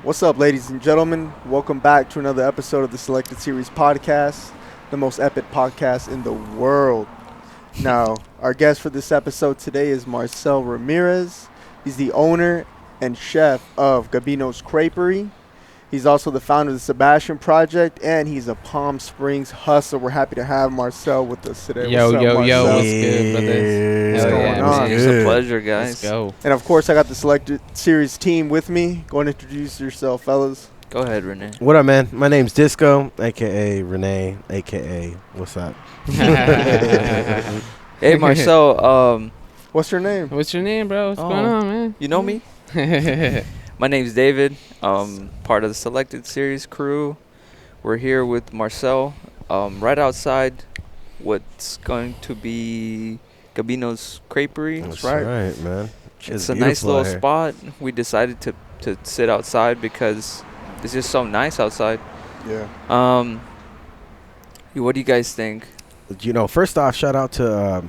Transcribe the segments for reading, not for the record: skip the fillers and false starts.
What's up, ladies and gentlemen? Welcome back to another episode of the Selected Series podcast, the most epic podcast in the world. Now, our guest for this episode today is Marcel Ramirez. He's the owner and chef of Gabino's Creperie. He's also the founder of the Sebastian Project, and he's a Palm Springs hustler. We're happy to have Marcel with us today. Yo, what's up, Marcel? what's good, brothers? What's going on? It's a pleasure, guys. Let's go. And of course, I got the Selected Series team with me. Go and introduce yourself, fellas. Go ahead, Renee. What up, man? My name's Disco, a.k.a. Renee, a.k.a. What's up? Hey, Marcel. What's your name? What's your name, bro? What's going on, man? You know me? My name's David. Part of the Selected Series crew. We're here with Marcel, right outside what's going to be Gabino's Creperie. That's right, man. It's a nice little spot. We decided to sit outside because it's just so nice outside. Yeah. What do you guys think? You know, first off, shout out to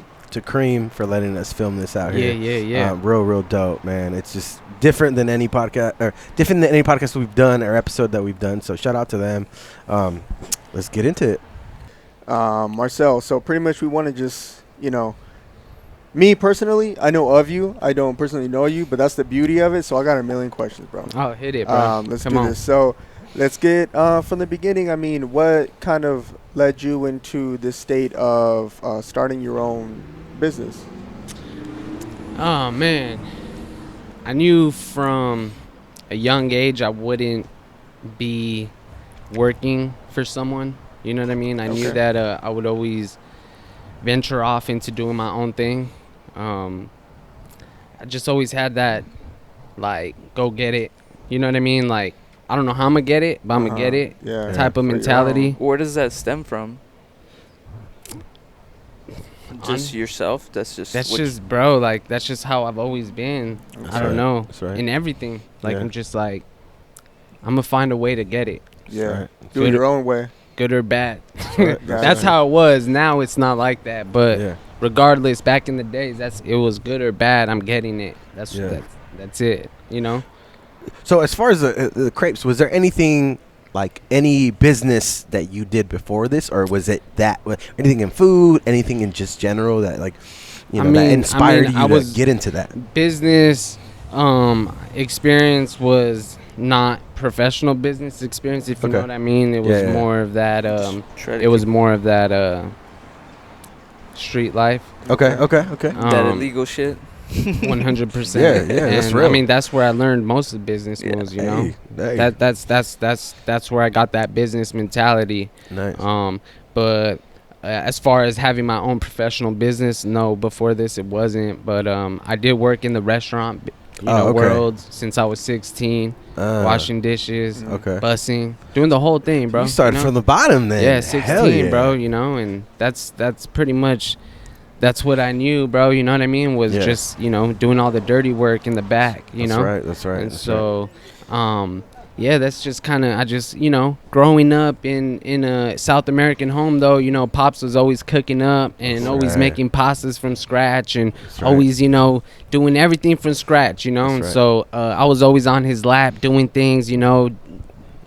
Cream for letting us film this out here. Yeah. Real dope, man. It's just different than any podcast we've done or episode that we've done. So shout out to them. Let's get into it. Marcel, so pretty much we want to just, me personally, I know of you. I don't personally know you, but that's the beauty of it. So I got a million questions, bro. Oh, hit it, bro. Let's Come do on. this. So let's get from the beginning. I mean, what kind of led you into the state of starting your own business? Oh, man. I knew from a young age I wouldn't be working for someone. You know what I mean? I knew that I would always venture off into doing my own thing. I just always had that, like, go get it. You know what I mean? Like, I don't know how I'm going to get it, but I'm going to get it type of mentality. Where does that stem from? Just yourself? That's just bro, like, that's just how I've always been. I don't know. That's right. In everything. Like, I'm just like, I'm going to find a way to get it. Yeah. Right. Do it your own way. Good or bad. Right. That's how it was. Now it's not like that. But regardless, back in the days, it was good or bad. I'm getting it. That's it. You know. So as far as the crepes, was there anything like any business that you did before this, or was it that anything in food, anything in just general that that inspired you to get into that business? Experience was not professional business experience, if you know what I mean. It was more of that street life. Okay. That illegal shit. 100%. Yeah, that's real. I mean, that's where I learned most of the business moves, you know. That's where I got that business mentality. Nice. But as far as having my own professional business, no, before this it wasn't. But I did work in the restaurant world since I was 16, washing dishes, bussing, doing the whole thing, bro. You started from the bottom then. Yeah, 16, bro, and that's pretty much that's what I knew, bro, you know what I mean, was just, doing all the dirty work in the back, you know. That's right. And so that's just kind of, I just, growing up in a South American home, though, Pops was always cooking up and always making pastas from scratch and always, doing everything from scratch, and so I was always on his lap doing things,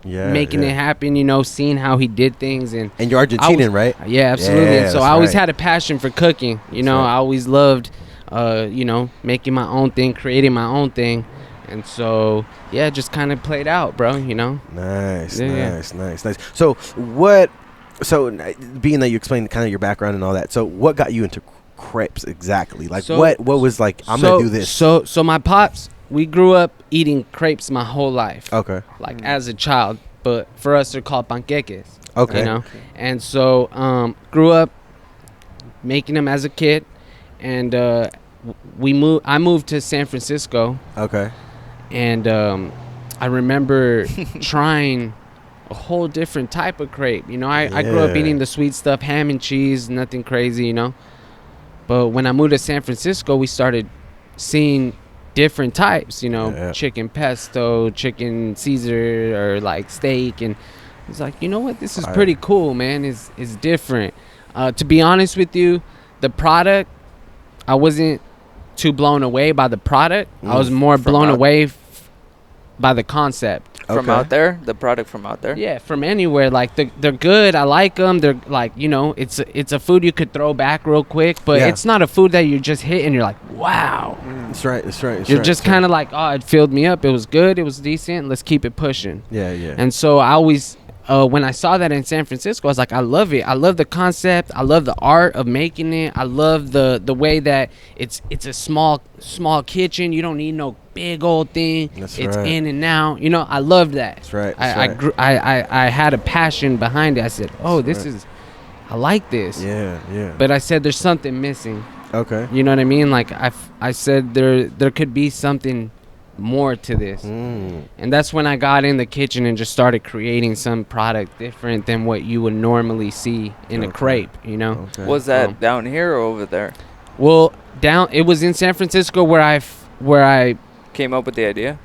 making it happen, seeing how he did things. And you're Argentinian, right? Yeah, absolutely. Yeah, and so I always had a passion for cooking, I always loved, making my own thing, creating my own thing. And so, it just kind of played out, bro, Nice. So being that you explained kind of your background and all that, so what got you into crepes exactly? Like So- what was like? I'm gonna do this. So my pops, we grew up eating crepes my whole life. Okay. Like as a child, but for us they're called panqueques. Okay. You know, and so grew up making them as a kid, and I moved to San Francisco, Okay. and I remember trying a whole different type of crepe. You know, I grew up Yeah. eating the sweet stuff, ham and cheese, nothing crazy, you know. But when I moved to San Francisco, we started seeing different types, you know, Yeah. chicken pesto, chicken Caesar, or like steak, and it's like, you know what, this is pretty cool, man. It's different. To be honest with you, the product, I wasn't too blown away by the product. I was more blown away by the concept. From out there, the product from out there. Yeah, from anywhere. Like they're good. I like them. They're like, you know, it's a food you could throw back real quick, but Yeah. it's not a food that you just hit and you're like, wow. That's right. That's right. You're just kind of like, oh, it filled me up. It was good. It was decent. Let's keep it pushing. Yeah. Yeah. And so I always, when I saw that in San Francisco, I was like, I love it. I love the concept. I love the art of making it. I love the way that it's a small kitchen. You don't need no big old thing. That's it's right. in and out. You know, I love that. That's right. I had a passion behind it. I said, oh, this is, I like this. Yeah. Yeah. But I said, there's something missing. Okay. You know what I mean? Like I said, there could be something more to this. Mm. And that's when I got in the kitchen and just started creating some product different than what you would normally see in a crepe, you know? Okay. Was that down here or over there? Well, it was in San Francisco where I Came up with the idea?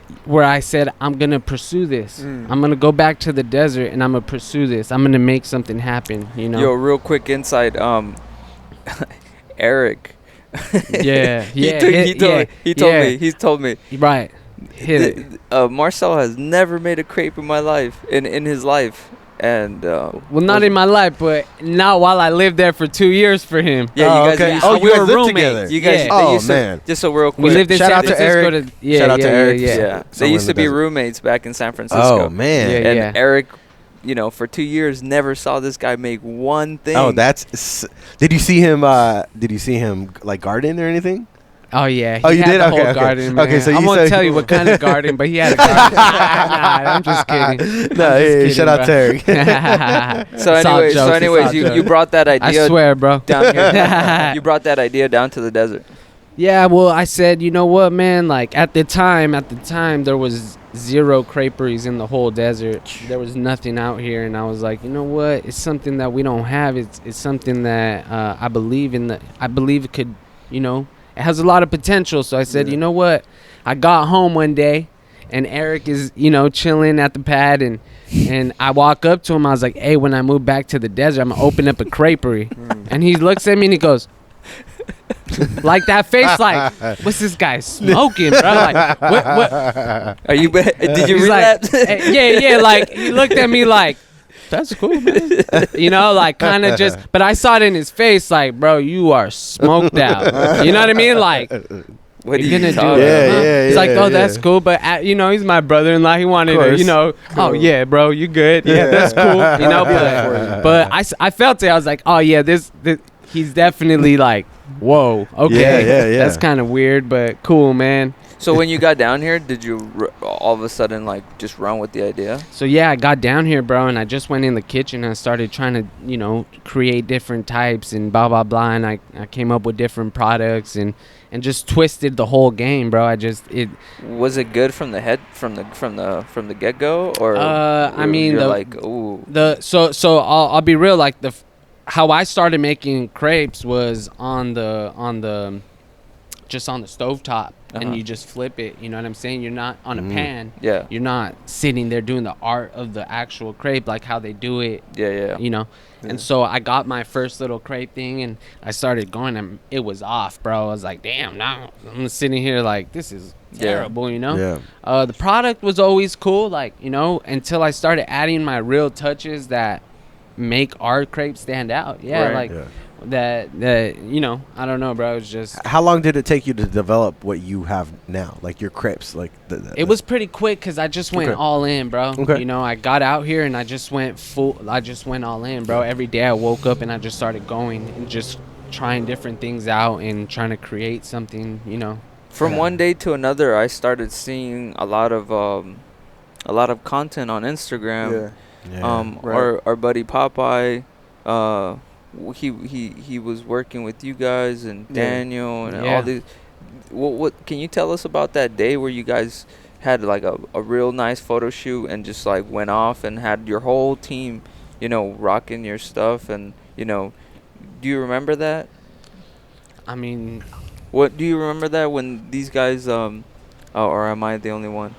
said, I'm going to pursue this. Mm. I'm going to go back to the desert and I'm going to pursue this. I'm going to make something happen, you know? Yo, real quick insight. Eric. Yeah. He's told me. Right. Hit it. Marcel has never made a crepe in my life, in his life. And Well, not in my life, but not while I lived there for 2 years for him. yeah, Oh, you guys. okay. used Oh, to- you guys were lived roommates. together. You guys. Yeah. they Oh, used to- man. just so real quick. We lived in Shout San out to Francisco. Eric. Yeah, Shout out to Eric. Yeah. Yeah, Somewhere they used in to the be desert. roommates back in San Francisco. Oh man. Yeah. And Eric, you know, for 2 years never saw this guy make one thing. Oh, did you see him? Did you see him like garden or anything? Oh yeah. Oh, he you had did? the Okay, whole okay. garden, man. Okay, so I you won't said- tell you what kind of garden, but he had a garden. Nah, I'm just kidding. No, hey, shout out to Eric. So anyways, you brought that I idea swear, bro. down here. You brought that idea down to the desert. Yeah, well, I said, you know what, man? Like at the time, there was 0 creperies in the whole desert. There was nothing out here, and I was like, you know what? It's something that we don't have. It's something that I believe in. I believe it could, you know, it has a lot of potential. So I said, you know what? I got home one day, and Eric is, you know, chilling at the pad, and I walk up to him. I was like, hey, when I move back to the desert, I'm gonna open up a creperie. And he looks at me and he goes, like that face, like, what's this guy smoking, bro? Like, what? Are you? Did you He's like, relapse? yeah. Like he looked at me like, that's cool, man. You know, like kind of just. But I saw it in his face, like, bro, you are smoked out. You know what I mean? Like, What are you're you gonna do talking it. Yeah, about? yeah, He's like, yeah, oh, that's yeah. cool. But you know, he's my brother-in-law. He wanted to, course. you know, oh yeah, bro, you good? Yeah, that's cool. You know, but I felt it. I was like, oh yeah, this he's definitely like, whoa, okay, Yeah. that's kind of weird, but cool, man. So when you got down here, did you all of a sudden like just run with the idea? So yeah, I got down here, bro, and I just went in the kitchen and I started trying to, you know, create different types and blah blah blah, and I came up with different products and just twisted the whole game, bro. Was it good from the head from the get go, or I mean, you're like, ooh, so I'll be real, like how I started making crepes was on the just on the stovetop. And you just flip it, you know what I'm saying? You're not on a pan. Yeah. You're not sitting there doing the art of the actual crepe like how they do it. Yeah. You know? Yeah. And so I got my first little crepe thing and I started going and it was off, bro. I was like, damn, now I'm sitting here like, this is terrible, you know? Yeah. The product was always cool, like, you know, until I started adding my real touches that make our crepe stand out. Yeah, Right. like... Yeah. That you know, I don't know, bro. It was just How long did it take you to develop what you have now, like your crepes? Like it was pretty quick because I just went all in, bro. Okay. You know, I got out here and I just went all in, bro. Every day I woke up and I just started going and just trying different things out and trying to create something, you know. From one day to another, I started seeing a lot of content on Instagram. Our buddy Popeye, he was working with you guys and Daniel and all these. What can you tell us about that day where you guys had like a real nice photo shoot and just like went off and had your whole team, you know, rocking your stuff, and you know, do you remember that? I mean, what do you remember that when these guys or am I the only one?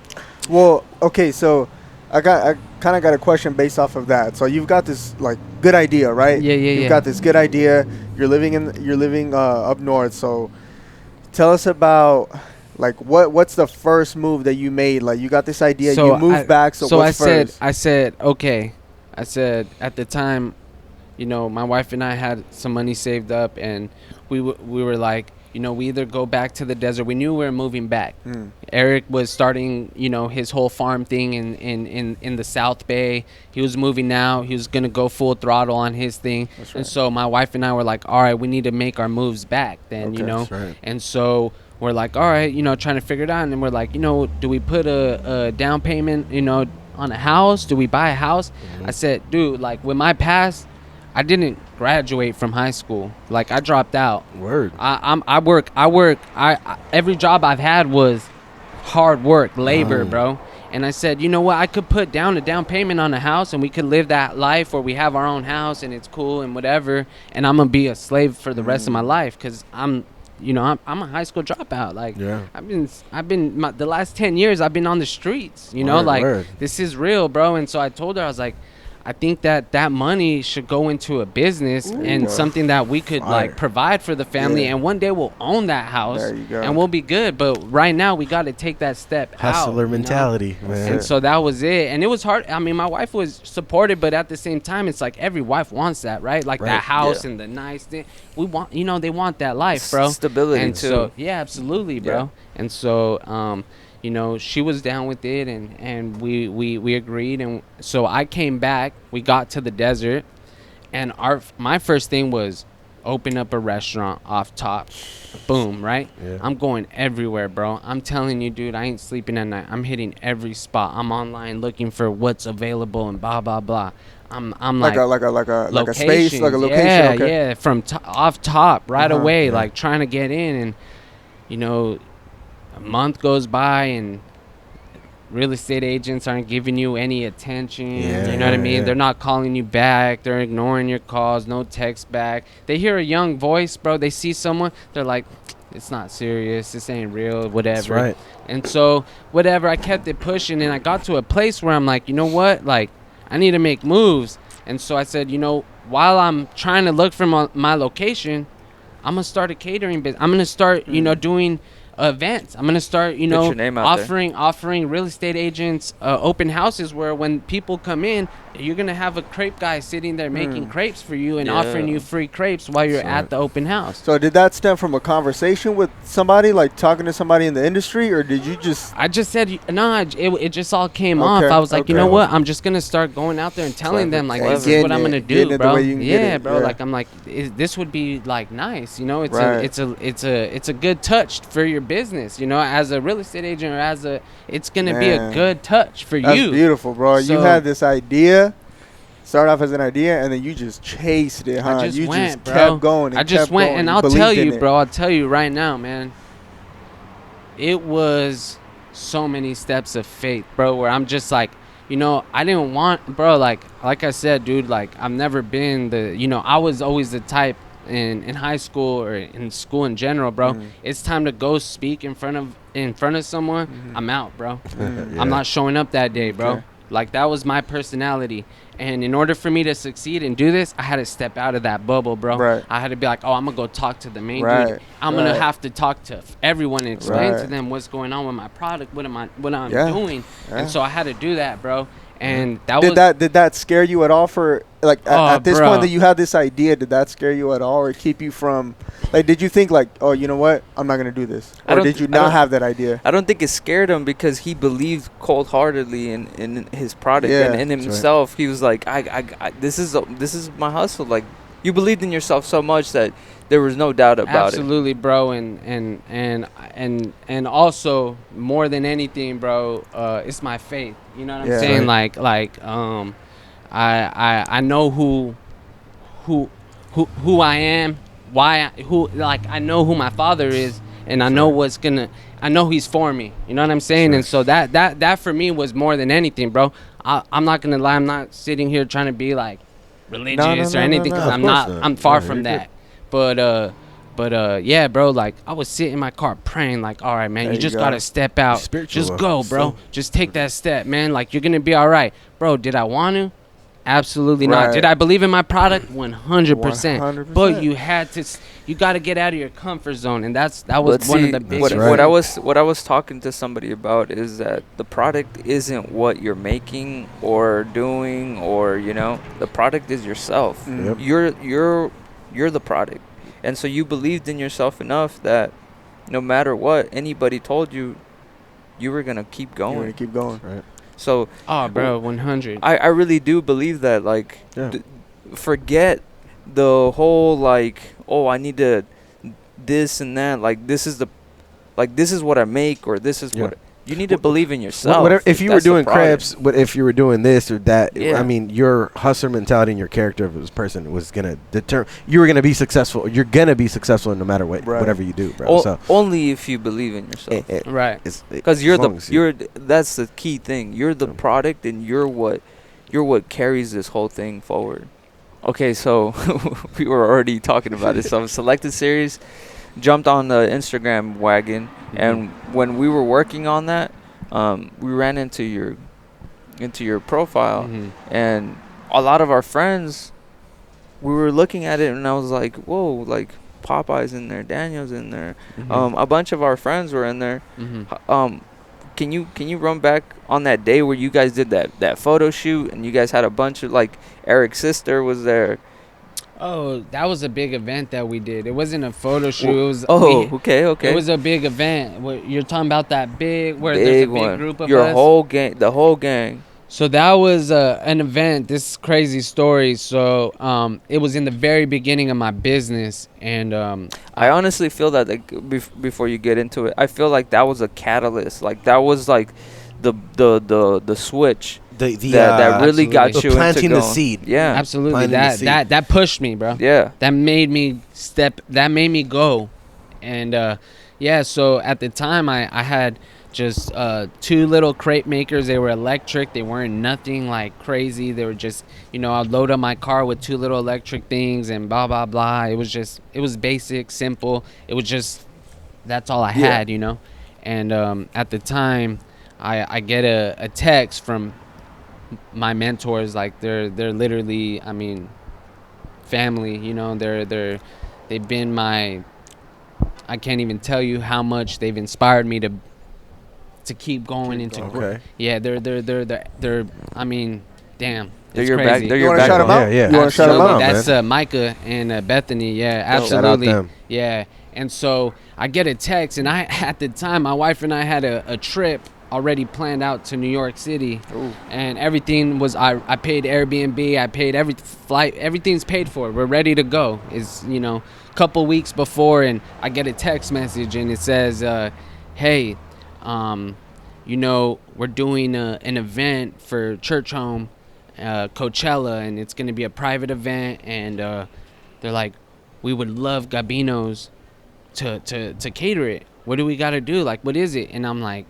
Well, okay, so I kind of got a question based off of that. So you've got this like good idea, right? You've got this good idea. You're living up north. So tell us about like what's the first move that you made? Like you got this idea, you moved back. So what's first? I said okay. I said at the time, you know, my wife and I had some money saved up, and we were like, you know, we either go back to the desert. We knew we were moving back. Eric was starting, you know, his whole farm thing in the South Bay. He was moving now. He was going to go full throttle on his thing. That's right. And so my wife and I were like, all right, we need to make our moves back then, you know. That's right. And so we're like, all right, you know, trying to figure it out. And then we're like, you know, do we put a down payment, you know, on a house? Do we buy a house? I said, dude, like with my past, I didn't graduate from high school. Like I dropped out. Word. I work. Every job I've had was hard work, labor, bro. And I said, you know what? I could put down a down payment on a house, and we could live that life where we have our own house and it's cool and whatever. And I'm gonna be a slave for the rest of my life because I'm a high school dropout. Like I've been the last 10 years I've been on the streets. You know, like this is real, bro. And so I told her, I was like, I think that money should go into a business and something that we could like provide for the family, and one day we'll own that house and we'll be good. But right now we got to take that step hustler out, mentality, man. And so that was it. And it was hard. I mean, my wife was supportive, but at the same time, it's like every wife wants that, right? Like that house and the nice thing. We want, you know, they want that life, bro. Stability and too. So yeah, absolutely, bro. And so you know, she was down with it, and we agreed. And so I came back. We got to the desert, and my first thing was open up a restaurant off top. Boom, right? Yeah. I'm going everywhere, bro. I'm telling you, dude, I ain't sleeping at night. I'm hitting every spot. I'm online looking for what's available and blah blah blah. I'm like a space, like a location. Yeah, from off top right away, like trying to get in. And you know, a month goes by and real estate agents aren't giving you any attention. You know what I mean? They're not calling you back. They're ignoring your calls. No text back. They hear a young voice, bro. They see someone. They're like, it's not serious. This ain't real. Whatever. That's right. And so whatever, I kept it pushing, and I got to a place where I'm like, you know what? Like, I need to make moves. And so I said, you know, while I'm trying to look for my location, I'm going to start a catering business. I'm going to start, you know, doing events. I'm gonna start, you know, offering real estate agents open houses where when people come in, you're gonna have a crepe guy sitting there making crepes for you and offering you free crepes while you're at the open house. So did that stem from a conversation with somebody, like talking to somebody in the industry, or did you just? I just said no. It just all came off. I was like, you know what? I'm just gonna start going out there and telling them like, this is what I'm gonna do, bro. Yeah, bro. Like I'm like, this would be like nice, you know. It's a good touch for your business, you know, as a real estate agent, or it's gonna be a good touch for you. That's beautiful, bro. So, you had this idea, start off as an idea, and then you just chased it, huh? Just kept going. I just went, and I'll tell you, bro. I'll tell you right now, man. It was so many steps of faith, bro. Where I'm just like, you know, I didn't want, bro. Like I said, dude. Like I've never been I was always the type. In high school or in school in general, bro, it's time to go speak in front of someone. I'm out, bro. I'm not showing up that day, bro. Okay. Like that was my personality, and in order for me to succeed and do this, I had to step out of that bubble, bro. Right. I had to be like, I'm gonna go talk to the main dude. I'm gonna have to talk to everyone and explain to them what's going on with my product, what I'm doing, and so I had to do that, bro. And did that scare you at all? For like at this point that you had this idea, did that scare you at all, or keep you from, like, did you think like, oh, you know what, I'm not gonna do this, or did you not have that idea? I don't think it scared him because he believed cold-heartedly in his product and in himself. He was like, I this is my hustle. Like, you believed in yourself so much that there was no doubt about Absolutely, bro, and also more than anything, bro, it's my faith. You know what I'm Yeah. saying? Right. I know who I am, I know who my father is, and I know I know he's for me. You know what I'm saying? Sure. And so that for me was more than anything, bro. I'm not gonna lie. I'm not sitting here trying to be like religious or anything, because no. I'm Of course not. not. I'm far No, from you're good. that. But yeah, bro, like I was sitting in my car praying, like, all right, man, There you you just go. gotta step out, Spiritual, just go, bro, so- just take that step, man. Like you're gonna be all right, bro. Did I want to? Absolutely not. Right. Did I believe in my product? 100%. 100%. But you got to get out of your comfort zone, and that it. was But one see, of the biggest. right. what I was talking to somebody about is that the product isn't what you're making or doing, or the product is yourself. Mm. Yep. You're the product, and so you believed in yourself enough that no matter what anybody told you, you were gonna keep You're going. gonna keep going. Right. So Oh, bro, 100. I really do believe that, like, Yeah. forget the whole, like, oh, I need to this and that. Like, this is what I make, or this is Yeah. what you need to believe in yourself. Whatever, if you were That's the doing product. crepes, but if you were doing this or that, Yeah. I mean, your hustler mentality and your character of this person was gonna determine you were gonna be successful. You're gonna be successful no matter what, Right. whatever you do, bro. O- So only if you believe in yourself. Right. Because that's the key thing. You're the product, and you're what carries this whole thing forward. Okay, so we were already talking about it. So Selected Series jumped on the Instagram wagon, and when we were working on that, we ran into your profile, and a lot of our friends, we were looking at it, and I was like, whoa, like Popeye's in there, Daniel's in there, a bunch of our friends were in there. Can you run back on that day where you guys did that photo shoot, and you guys had a bunch of, like, Eric's sister was there? Oh, that was a big event that we did. It wasn't a photo shoot. It was Okay. It was a big event. You're talking about that big, where Big there's a big one. group of Your us. the whole gang. So that was an event. This is crazy story. So it was in the very beginning of my business, and I honestly feel that, like, before you get into it, I feel like that was a catalyst. Like, that was like the switch that really got Absolutely. you planting into the going. seed. Yeah, absolutely Planting the seed. that pushed me, bro. yeah. That made me that made me go. And yeah, so at the time I had just 2 little crepe makers. They were electric. They weren't nothing like crazy. They were just, I'd load up my car with 2 little electric things and blah blah blah. It was basic, simple. It was just, that's all I had, And at the time I get a text from my mentors. Like, they're literally, I mean, family, they've been I can't even tell you how much they've inspired me to keep going into Okay. yeah, they're I mean, damn, They're it's your crazy. back. They're You your want to shout them backbone. out? Yeah. You want to shout them Absolutely. out? man. That's Micah and Bethany. Yeah, Dope. Shout out absolutely. them. Yeah. And so I get a text, and at the time, my wife and I had a trip already planned out to New York City. Ooh. And everything was, I paid Airbnb, I paid every flight, everything's paid for. We're ready to go. It's, a couple weeks before, and I get a text message, and it says, hey, we're doing an event for Church Home, Coachella, and it's going to be a private event, and they're like, we would love Gabinos to cater it. What do we got to do? Like, what is it? And I'm like,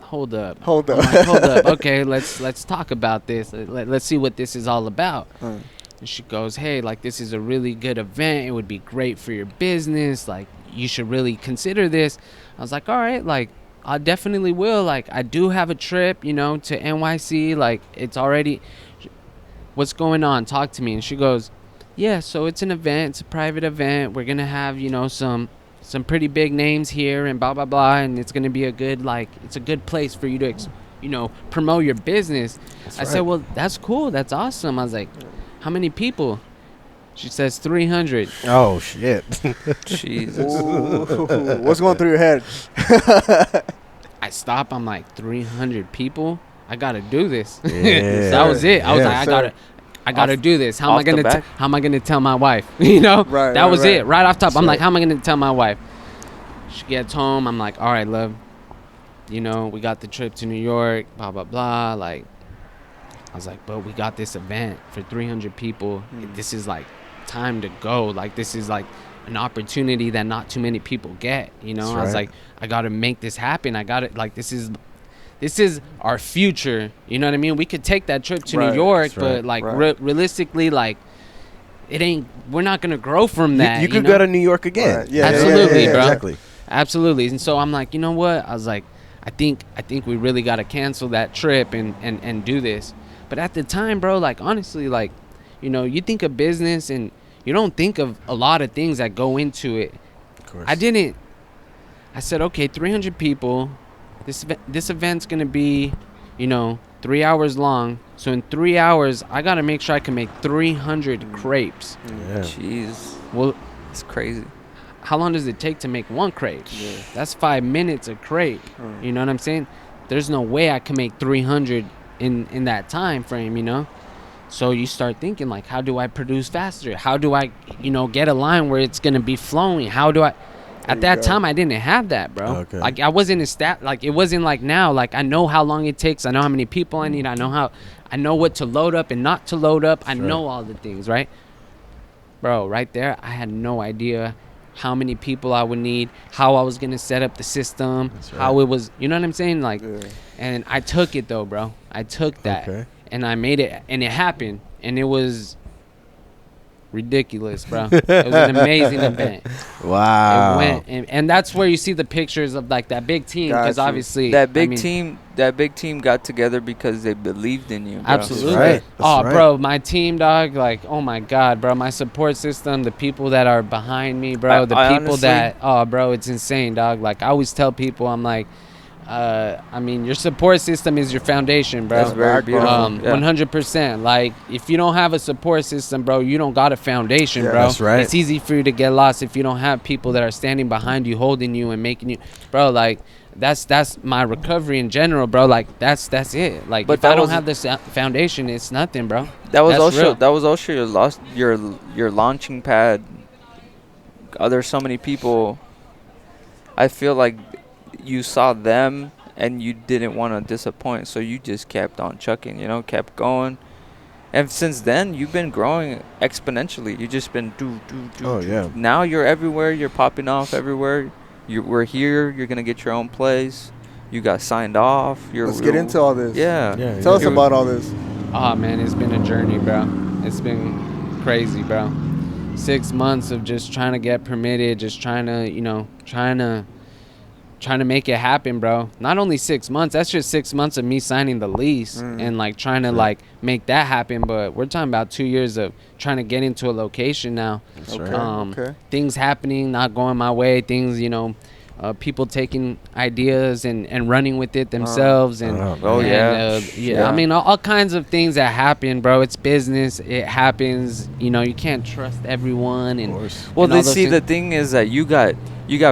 hold up. Hold up. I'm like, hold up. Okay, let's talk about this. Let's see what this is all about. Mm. And she goes, hey, like, this is a really good event. It would be great for your business. Like, you should really consider this. I was like, all right, like, I definitely will. Like, I do have a trip, to NYC. Like, it's already, what's going on? Talk to me. And she goes, yeah, so it's an event. It's a private event. We're going to have, some pretty big names here and blah, blah, blah. And it's going to be a good, like, it's a good place for you to, promote your business. That's I right. said, well, that's cool. That's awesome. I was like, how many people? She says 300. Oh shit. Jesus. Ooh, what's going through your head? I stop. I'm like, 300 people? I got to do this. Yeah. That was it. I was Yeah. like, I Sir. got to. I got to do this. How am off I going the to back? how am I going to tell my wife? You know? Right, that right, was right. it. Right off top. I'm Sure. like, how am I going to tell my wife? She gets home. I'm like, all right, love. You know, we got the trip to New York, blah, blah, blah. Like, I was like, but we got this event for 300 people. This is like time to go. Like, this is like an opportunity that not too many people get. You know, That's I was right. like, I got to make this happen. I got it. Like, this is our future. You know what I mean? We could take that trip to Right. New York, That's right. but like Right. realistically, like it ain't. We're not gonna grow from that. You could know? go to New York again. Right. Yeah, Absolutely, bro. Exactly. Absolutely. And so I'm like, you know what? I was like, I think we really got to cancel that trip and do this. But at the time, bro, like honestly, like, you know, you think of business and you don't think of a lot of things that go into it. Of course. I said, okay, 300 people. This event's going to be, you know, 3 hours long. So in 3 hours, I got to make sure I can make 300 crepes. Yeah. Jeez, Well, it's crazy. how long does it take to make one crepe? Yeah. That's 5 minutes a crepe. You know what I'm saying? There's no way I can make 300 in that time frame, you know? So you start thinking, like, how do I produce faster? How do I, you know, get a line where it's going to be flowing? How do I... At that time, I didn't have that, bro. Okay. Like, I wasn't like, it wasn't like now. Like, I know how long it takes. I know how many people I need. I know what to load up and not to load up. I know all the things, right? Bro, right there, I had no idea how many people I would need, how I was going to set up the system, how it was, you know what I'm saying? Like, and I took it, though, bro. I took that. Okay. And I made it, and it happened. And it was ridiculous, bro. It was an amazing event. Wow. It went, and that's where you see the pictures of like that big team, because Gotcha. obviously That big I mean, team got together because they believed in you, bro. absolutely. right. That's Oh, right. bro, my team, dog. Like, oh my God, bro, my support system, the people that are behind me, bro, I the people honestly- that, oh, bro, it's insane, dog. Like, I always tell people, I'm like, I mean, your support system is your foundation, bro. That's very beautiful. 100%. Like, if you don't have a support system, bro, you don't got a foundation, Yeah, bro. that's right. It's easy for you to get lost if you don't have people that are standing behind you, holding you, and making you, bro. Like, that's my recovery in general, bro. Like, that's it. Like, But if I that don't was- have this foundation, it's nothing, bro. That was That's also real. your launching pad. There's so many people. I feel like you saw them and you didn't want to disappoint, so you just kept on chucking, you know, kept going. And since then, you've been growing exponentially. You just been do. Oh, yeah. Now you're everywhere. You're popping off everywhere. We're here. You're gonna get your own place. You got signed off. Let's get into all this. Yeah. Yeah. Tell us about all this. Oh man, it's been a journey, bro. It's been crazy, bro. 6 months of just trying to get permitted, just trying to, you know, trying to make it happen, bro. Not only 6 months, that's just 6 months of me signing the lease and like trying to like make that happen. But we're talking about 2 years of trying to get into a location now. That's Okay. right. Okay. Things happening, not going my way. Things, you know, people taking ideas and running with it themselves. And Oh, and, yeah. yeah. I mean, all kinds of things that happen, bro. It's business. It happens. You know, you can't trust everyone. And Of course. Well, and all they those see things. the thing is that you got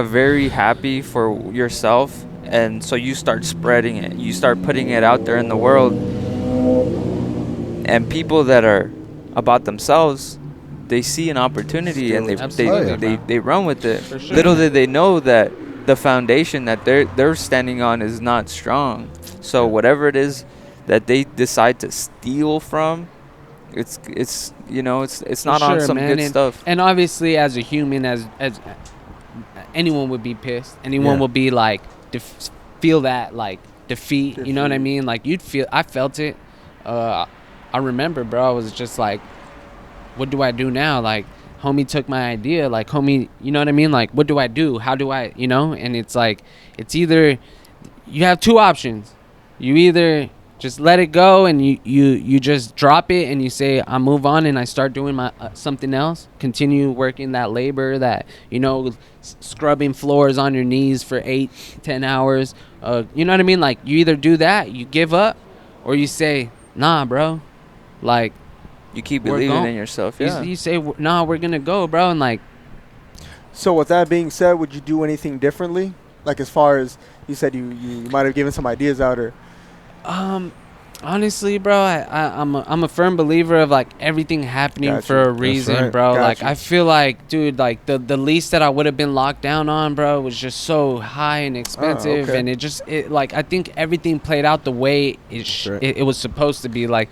very happy for yourself, and so you start spreading it. You start putting it out there in the world, and people that are about themselves, they see an opportunity and Absolutely, they run with it. For sure. Little did they know that the foundation that they're standing on is not strong. So whatever it is that they decide to steal from, it's you know it's not For on sure, some man. good stuff. And obviously, as a human, as anyone would be pissed. Anyone Yeah. would be like feel that like defeat. You know what I mean? Like I felt it. I remember, bro. I was just like, what do I do now? Like, homie took my idea. Like, homie, you know what I mean? Like, what do I do? How do I, you know? And it's like, it's either you have two options. You either just let it go and you just drop it and you say, I move on and I start doing my something else. Continue working that labor, that, you know, scrubbing floors on your knees for 8-10 hours. You know what I mean? Like, you either do that, you give up, or you say, nah, bro. Like, You keep we're believing going- in yourself. you- Yeah. you say, nah, we're gonna go, bro. And like, So with that being said, would you do anything differently? Like as far as you said, you might have given some ideas out, or Honestly, bro, I'm a firm believer of like everything happening Got for you. a reason, right. bro. Got Like you. I feel like, dude, like the least that I would have been locked down on, bro, was just so high and expensive, okay. and it like I think everything played out the way right. it was supposed to be. Like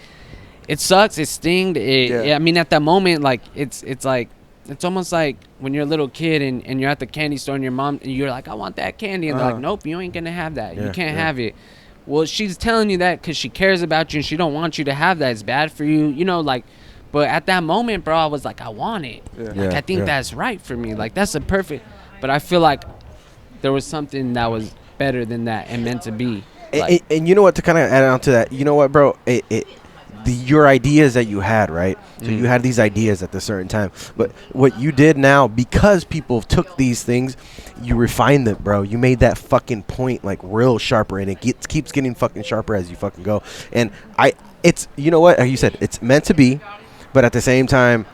it sucks, it stinged. Yeah. I mean, at that moment, like it's like. It's almost like when you're a little kid and you're at the candy store and your mom and you're like, I want that candy, and they're like, nope, you ain't gonna have that. You Yeah, can't yeah. have it. Well, she's telling you that because she cares about you and she don't want you to have that. It's bad for you, you know. Like, but at that moment, bro, I was like, I want it. Yeah. Like, Yeah, I think yeah. that's right for me. Like, that's a perfect. But I feel like there was something that was better than that and meant to be. Like, And you know what, to kind of add on to that, you know what, bro, your ideas that you had, right? So you had these ideas at a certain time, but what you did now, because people took these things, you refined them, bro. You made that fucking point like real sharper, and it keeps getting fucking sharper as you fucking go. And it's, you know what, like you said, it's meant to be, but at the same time,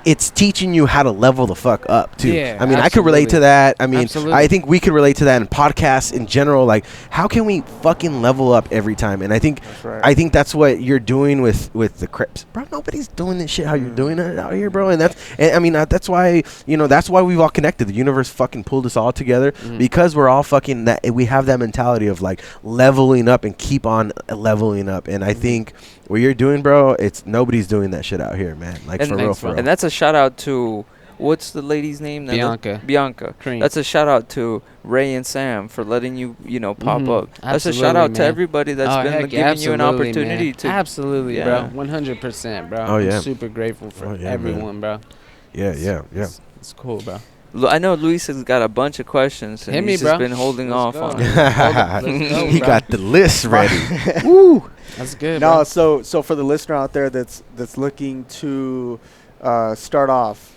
it's teaching you how to level the fuck up too. Yeah, I mean, I could relate to that. I mean, Absolutely. I think we could relate to that in podcasts in general. Like, how can we fucking level up every time? And I think right. I think that's what you're doing with the crepes, bro. Nobody's doing this shit how you're doing it out here, bro. And that's why, you know, that's why we've all connected. The universe fucking pulled us all together because we're all fucking that. We have that mentality of like leveling up and keep on leveling up. And I think what you're doing, bro, it's nobody's doing that shit out here, man. Like, And for real, thanks, for bro. real. And that's a shout out to, what's the lady's name? Bianca. Cream. That's a shout out to Ray and Sam for letting you, pop Mhm. up. That's a Absolutely, shout out to man. everybody that's Oh, been heck, giving you an absolutely, opportunity man. to. Absolutely, Yeah. bro. 100%, bro. Oh, yeah. I'm super grateful for Oh, yeah, everyone, bro. Yeah. It's cool, bro. I know Luis has got a bunch of questions, and Hit me, he's bro. just been holding Let's off go. on Hold it. up. Let's go, He bro. got the list ready. That's good, No, bro. so for the listener out there that's looking to start off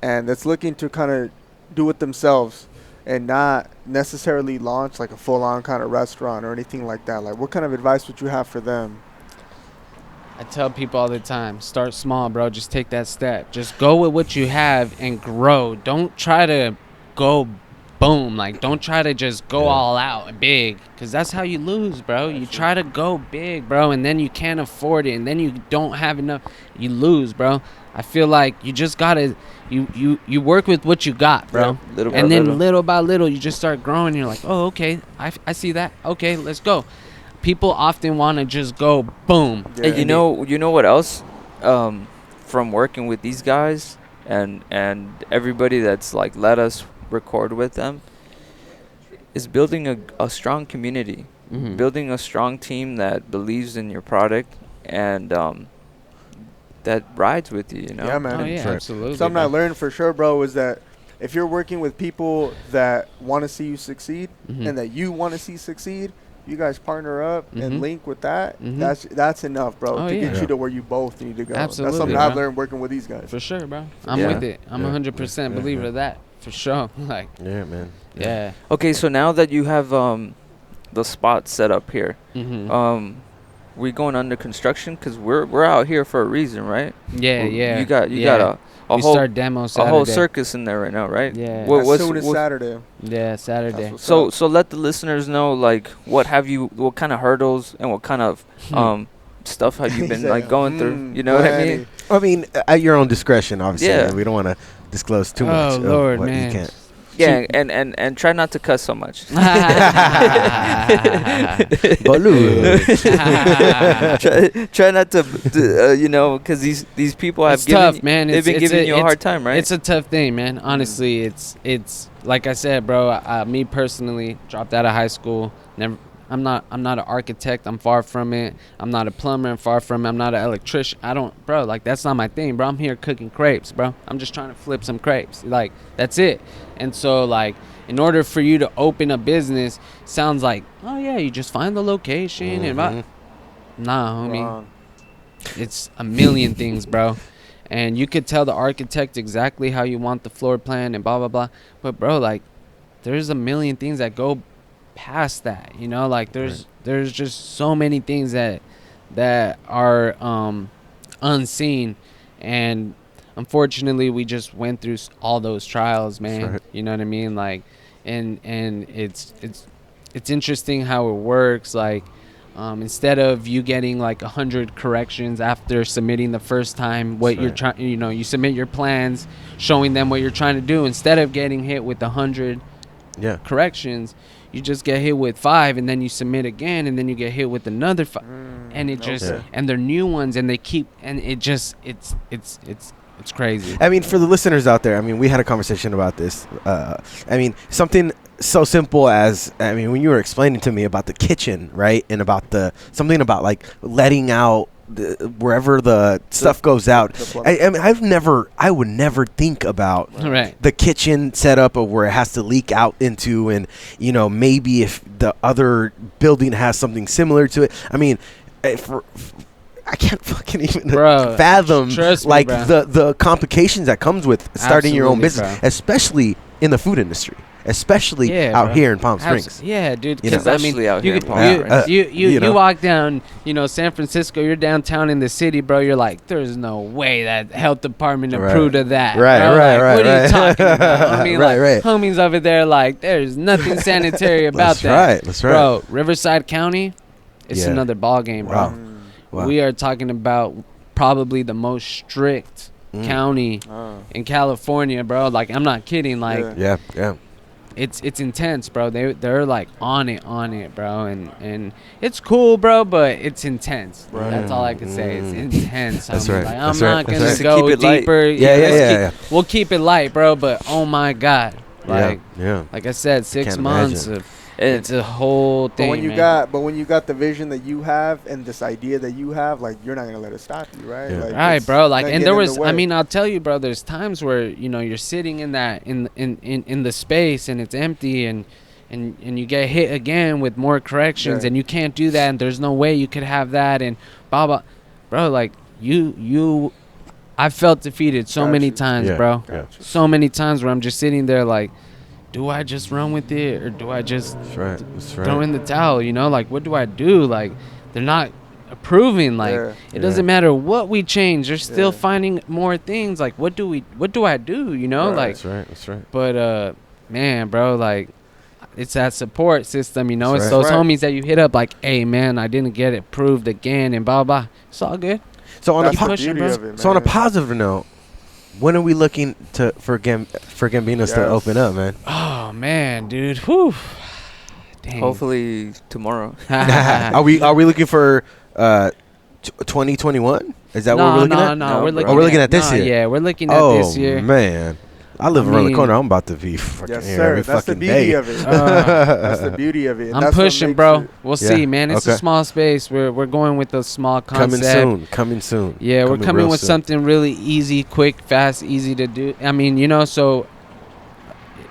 and that's looking to kind of do it themselves and not necessarily launch like a full-on kind of restaurant or anything like that, like what kind of advice would you have for them? I tell people all the time, start small, bro. Just take that step. Just go with what you have and grow. Don't try to go boom. Like, don't try to just go all out and big, because that's how you lose, bro. You try to go big, bro, and then you can't afford it, and then you don't have enough. You lose, bro. I feel like you just got to, you work with what you got, bro. Yeah, little by and then little. little by little, you just start growing. And you're like, oh, okay, I see that. Okay, let's go. People often want to just go boom. Yeah. And you know what else? From working with these guys and everybody that's like let us record with them, is building a strong community, Mhm. building a strong team that believes in your product and that rides with you. You know. Yeah, man. Oh, yeah, Right. absolutely. Something I bro. learned for sure, bro, is that if you're working with people that want to see you succeed Mhm. and that you want to see succeed, you guys partner up Mhm. and link with that. Mhm. That's enough, bro, Oh, to yeah. get Yeah. you to where you both need to go. Absolutely, That's something I've bro. learned working with these guys. For sure, bro. I'm Yeah. with it. I'm Yeah. 100% Yeah, believer yeah. of that. For sure. Like, Yeah, man. yeah. Okay, so now that you have the spot set up here, Mm-hmm. we going under construction because we're out here for a reason, right? Yeah, Well, yeah. You got yeah. a We whole start demo a Saturday. whole circus in there right now, right? Yeah. What, As what's, soon as what- Saturday. Yeah, Saturday. That's what's so up. so let the listeners know like what kind of hurdles and what kind of stuff have you He been said, like going through? "Mm, You know what I mean? plenty." I mean, at your own discretion, obviously. Yeah. Man. We don't want to disclose too Oh, much. of Lord, what man. You can't. Yeah, and try not to cuss so much. Baloo. try not to, because these people have It's tough, given man. they've been giving you a hard time, right? It's a tough thing, man. Honestly, it's like I said, bro. Me personally, dropped out of high school. Never. I'm not an architect. I'm far from it. I'm not a plumber. I'm far from it. I'm not an electrician. Bro. Like, that's not my thing, bro. I'm here cooking crepes, bro. I'm just trying to flip some crepes. Like, that's it. And so, like, in order for you to open a business, sounds like, oh yeah, you just find the location and nah, homie. Wrong. It's a million things, bro. And you could tell the architect exactly how you want the floor plan and blah, blah, blah. But, bro, like, there's a million things that go past that, you know? Like, there's just so many things that are unseen. And unfortunately, we just went through all those trials, man. Right. You know what I mean? Like, and it's interesting how it works. Like, instead of you getting like 100 corrections after submitting the first time what That's you're right. trying, you submit your plans showing them what you're trying to do. Instead of getting hit with 100 Yeah. corrections, you just get hit with 5, and then you submit again, and then you get hit with another 5, and it just okay. and they're new ones, and they keep, and it just it's crazy. I mean, for the listeners out there, I mean, we had a conversation about this. I mean, something so simple as, I mean, when you were explaining to me about the kitchen, right, and about something about like letting out wherever the stuff goes out. I mean, I would never think about Right. the kitchen setup of where it has to leak out into, and maybe if the other building has something similar to it. I mean, I can't fucking even Bro, fathom trust me, like bro. the complications that comes with starting your own Absolutely, business, bro. especially in the food industry, especially out bro. here in Palm Springs. Yeah, dude. You know. Because I mean, Especially out you here in could- Palm you, Springs. you know. walk down, San Francisco. You're downtown in the city, bro. You're like, there's no way that health department Right. approved of that. Right, bro. right, Like, right, What are you right. talking about? I mean, Right, like, right. homies over there, like, there's nothing sanitary about That's that. right. That's right. Bro, Riverside County, it's Yeah. another ball game, bro. Wow. Wow. We are talking about probably the most strict county in California, bro. Like, I'm not kidding. Like, Yeah. Yeah. it's intense, bro. They're like on it, bro. And it's cool, bro, but it's intense. Right. That's all I can say. It's intense. That's homie. right. Like, That's I'm right. not That's gonna right. go Keep it light. deeper. Yeah. We'll keep it light, bro. But oh my god, like Yeah. like I said, 6 Can't months imagine. of And it's a whole But thing. when you man. got the vision that you have and this idea that you have, like, you're not gonna let it stop you, right? Yeah. Like, Right, it's bro. Like, gonna and get there in the was, way. I mean, I'll tell you, bro. There's times where you're sitting in that in the space and it's empty, and you get hit again with more corrections, Yeah. and you can't do that, and there's no way you could have that, and blah blah, bro. Like I felt defeated so Got many you. times, Yeah. bro. Yeah. So many times where I'm just sitting there like, do I just run with it, or do I just That's right. That's right. throw in the towel? Like, what do I do? Like, they're not approving. Like, Yeah. it doesn't matter what we change, they're still Yeah. finding more things. Like, what do I do? Right. Like, That's right. That's right. but man, bro, like, it's that support system, That's it's right. those Right. homies that you hit up like, hey man, I didn't get it approved again, and blah blah. It's all good. So on That's a the po- beauty bro. of it, so on a man. positive note, when are we looking for Gambino's to Yes. open up, man? Oh man, dude. Whew. Dang. hopefully tomorrow. Are we looking for 2021? Is that what we're looking at? No, No, we're bro. looking. We're looking at this year? Yeah, we're looking at Oh this year. man, I live I around the mean- corner. I'm about to be fucking Yes, here sir. every That's the fucking beauty day. of it. That's the beauty of it. And I'm that's what pushing, makes bro. it- We'll Yeah, see, man. It's a okay. small space. We're going with a small concept. Coming soon. Yeah, we're coming real with soon. something really easy, quick, fast, easy to do. I mean, so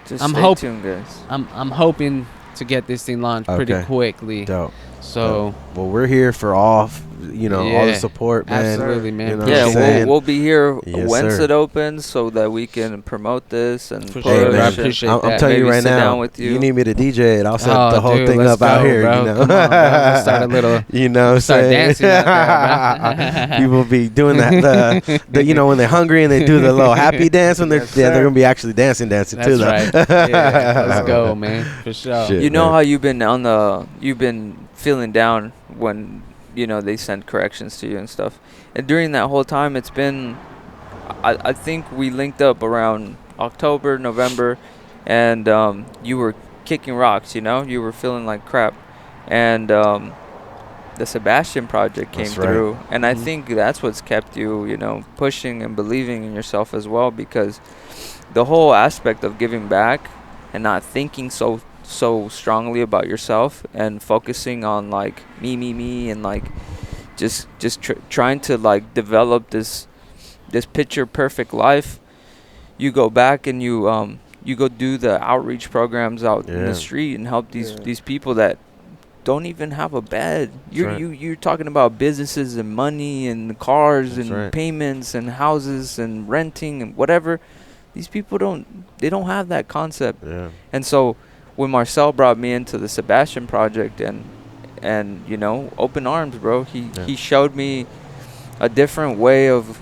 Just I'm stay tuned, guys. I'm hoping to get this thing launched pretty Okay. quickly. Dope. So Well, we're here for all all Yeah, the support, man. absolutely, man. You know Yeah, what I'm saying? we'll be here Yes, once sir. it opens so that we can promote this and For push sure, Hey, man, I and appreciate I'm that. telling you Maybe right sit now, down with you. need me to DJ it. I'll set Oh, the whole dude, thing let's up out go, here. bro. You know, Come on, bro. We'll start a little. You know, what I'm start saying? dancing out there, bro. People be doing that. The when they're hungry and they do the little happy dance when they're Yes, they're sir. gonna be actually dancing That's too. Though. right. Yeah, let's go, man. For sure. Shit. You know man. how you've been feeling down when they send corrections to you and stuff, and during that whole time it's been I think we linked up around October, November, and you were kicking rocks, you were feeling like crap, and the Sebastian Project came That's right. through, and I Mhm. think that's what's kept you pushing and believing in yourself as well, because the whole aspect of giving back and not thinking so strongly about yourself and focusing on like me and like just trying to like develop this picture perfect life. You go back and you go do the outreach programs out in Yeah. the street and help Yeah. these people that don't even have a bed. right. You're talking about businesses and money and cars That's and right. payments and houses and renting and whatever. These people don't have that concept. Yeah. And so when Marcel brought me into the Sebastian Project and open arms, bro, he showed me a different way of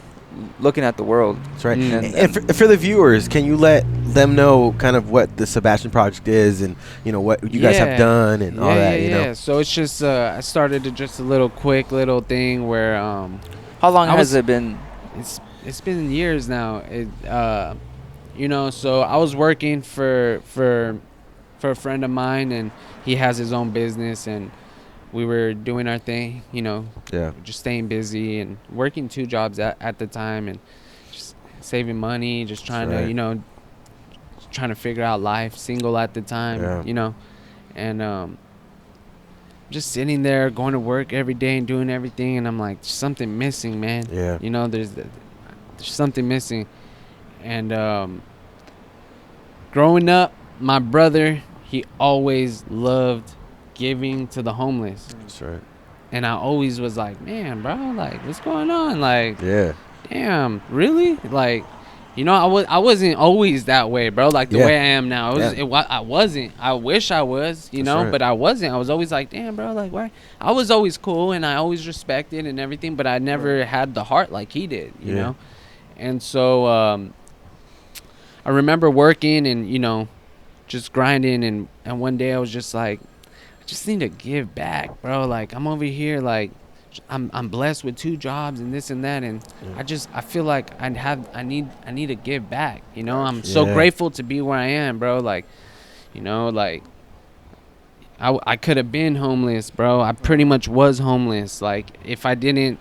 looking at the world. That's right. And For the viewers, can you let them know kind of what the Sebastian Project is, and what you guys have done and all that? Yeah. So it's just I started just a quick little thing where how long has it been? It's been years now. So I was working for a friend of mine, and he has his own business, and we were doing our thing, just staying busy and working 2 jobs at the time, and just saving money, just trying to, trying to figure out life, single at the time, and just sitting there, going to work every day and doing everything, and I'm like, there's something missing, man. Yeah. There's something missing. And growing up, my brother, he always loved giving to the homeless. That's right. And I always was like, man, bro, like, what's going on? Like, yeah, damn, really? Like, I wasn't always that way, bro. Like the way I am now. I wasn't. I wish I was, right. but I wasn't. I was always like, damn, bro, like, why? I was always cool and I always respected and everything, but I never had the heart like he did, you know? And so I remember working and, just grinding, and one day I was just like, I just need to give back, bro. Like, I'm over here, like, I'm blessed with 2 jobs and this and that, and I feel like I need to give back, I'm so grateful to be where I am, bro. Like, like I could have been homeless, bro. I pretty much was homeless. Like, if I didn't,